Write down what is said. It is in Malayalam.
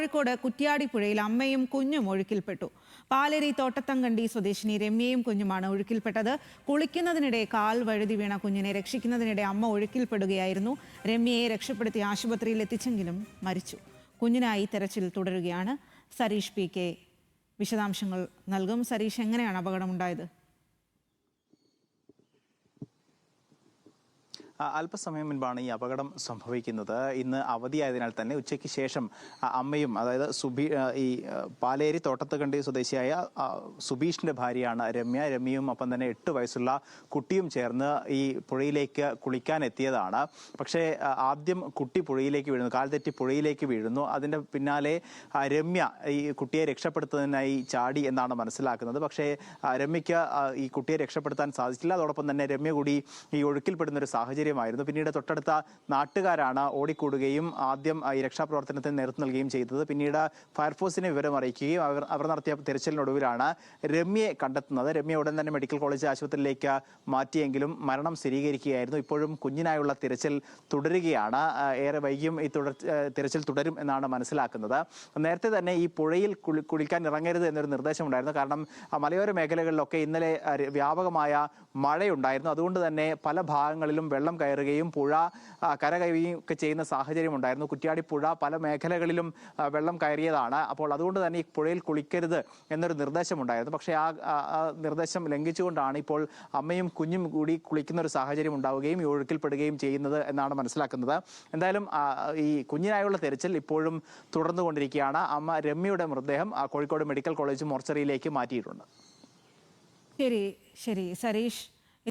കോഴിക്കോട് കുറ്റ്യാടിപ്പുഴയിൽ അമ്മയും കുഞ്ഞും ഒഴുക്കിൽപ്പെട്ടു. പാലേരി തോട്ടത്തങ്കണ്ടി സ്വദേശിനി രമ്യയും കുഞ്ഞുമാണ് ഒഴുക്കിൽപ്പെട്ടത്. കുളിക്കുന്നതിനിടെ കാൽ വഴുതി വീണ കുഞ്ഞിനെ രക്ഷിക്കുന്നതിനിടെ അമ്മ ഒഴുക്കിൽപ്പെടുകയായിരുന്നു. രമ്യയെ രക്ഷപ്പെടുത്തി ആശുപത്രിയിൽ എത്തിച്ചെങ്കിലും മരിച്ചു. കുഞ്ഞിനായി തെരച്ചിൽ തുടരുകയാണ്. സരീഷ് പി കെ വിശദാംശങ്ങൾ നൽകും. സരീഷ്, എങ്ങനെയാണ് അപകടമുണ്ടായത്? അല്പസമയം മുൻപാണ് ഈ അപകടം സംഭവിക്കുന്നത്. ഇന്ന് അവധിയായതിനാൽ തന്നെ ഉച്ചയ്ക്ക് ശേഷം അമ്മയും, അതായത് ഈ പാലേരി തോട്ടത്തുകണ്ടി സ്വദേശിയായ സുബീഷിന്റെ ഭാര്യയാണ് രമ്യയും ഒപ്പം തന്നെ 8 വയസ്സുള്ള കുട്ടിയും ചേർന്ന് ഈ പുഴയിലേക്ക് കുളിക്കാൻ എത്തിയതാണ്. പക്ഷേ ആദ്യം കുട്ടി പുഴയിലേക്ക് വീഴുന്നു, കാൽ തെറ്റി പുഴയിലേക്ക് വീഴുന്നു. അതിന്റെ പിന്നാലെ രമ്യ ഈ കുട്ടിയെ രക്ഷപ്പെടുത്തുന്നതിനായി ചാടി എന്നാണ് മനസ്സിലാക്കുന്നത്. പക്ഷേ രമ്യയ്ക്ക് ഈ കുട്ടിയെ രക്ഷപ്പെടുത്താൻ സാധിച്ചില്ല. അതോടൊപ്പം തന്നെ രമ്യ കൂടി ഈ ഒഴുക്കിൽപ്പെടുന്ന ഒരു സാഹചര്യം. പിന്നീട് തൊട്ടടുത്ത നാട്ടുകാരാണ് ഓടിക്കൂടുകയും ആദ്യം ഈ രക്ഷാപ്രവർത്തനത്തിന് നേതൃത്വം നൽകുകയും ചെയ്തത്. പിന്നീട് ഫയർഫോഴ്സിനെ വിവരം അറിയിക്കുകയും അവർ നടത്തിയ തിരച്ചിലിനൊടുവിലാണ് രമ്യയെ കണ്ടെത്തുന്നത്. രമ്യ ഉടൻ തന്നെ മെഡിക്കൽ കോളേജ് ആശുപത്രിയിലേക്ക് മാറ്റിയെങ്കിലും മരണം സ്ഥിരീകരിക്കുകയായിരുന്നു. ഇപ്പോഴും കുഞ്ഞിനായുള്ള തിരച്ചിൽ തുടരുകയാണ്. ഏറെ വൈകിയും ഈ തിരച്ചിൽ തുടരും എന്നാണ് മനസ്സിലാക്കുന്നത്. നേരത്തെ തന്നെ ഈ പുഴയിൽ കുളിക്കാൻ ഇറങ്ങരുത് എന്നൊരു നിർദ്ദേശമുണ്ടായിരുന്നു. കാരണം മലയോര മേഖലകളിലൊക്കെ ഇന്നലെ വ്യാപകമായ മഴയുണ്ടായിരുന്നു. അതുകൊണ്ട് തന്നെ പല ഭാഗങ്ങളിലും വെള്ളം കയറുകയും പുഴ കരകയറുകയും ഒക്കെ ചെയ്യുന്ന സാഹചര്യം ഉണ്ടായിരുന്നു. കുറ്റ്യാടിപ്പുഴ പല മേഖലകളിലും വെള്ളം കയറിയതാണ്. അപ്പോൾ അതുകൊണ്ട് തന്നെ ഈ പുഴയിൽ കുളിക്കരുത് എന്നൊരു നിർദ്ദേശമുണ്ടായിരുന്നു. പക്ഷേ ആ നിർദ്ദേശം ലംഘിച്ചുകൊണ്ടാണ് ഇപ്പോൾ അമ്മയും കുഞ്ഞും കൂടി കുളിക്കുന്ന ഒരു സാഹചര്യം ഉണ്ടാവുകയും ഈ ഒഴുക്കിൽപ്പെടുകയും ചെയ്യുന്നത് എന്നാണ് മനസ്സിലാക്കുന്നത്. എന്തായാലും ഈ കുഞ്ഞിനായുള്ള തെരച്ചിൽ ഇപ്പോഴും തുടർന്നുകൊണ്ടിരിക്കുകയാണ്. അമ്മ രമ്യയുടെ മൃതദേഹം കോഴിക്കോട് മെഡിക്കൽ കോളേജ് മോർച്ചറിയിലേക്ക് മാറ്റിയിട്ടുണ്ട്. ശരി സരീഷ്.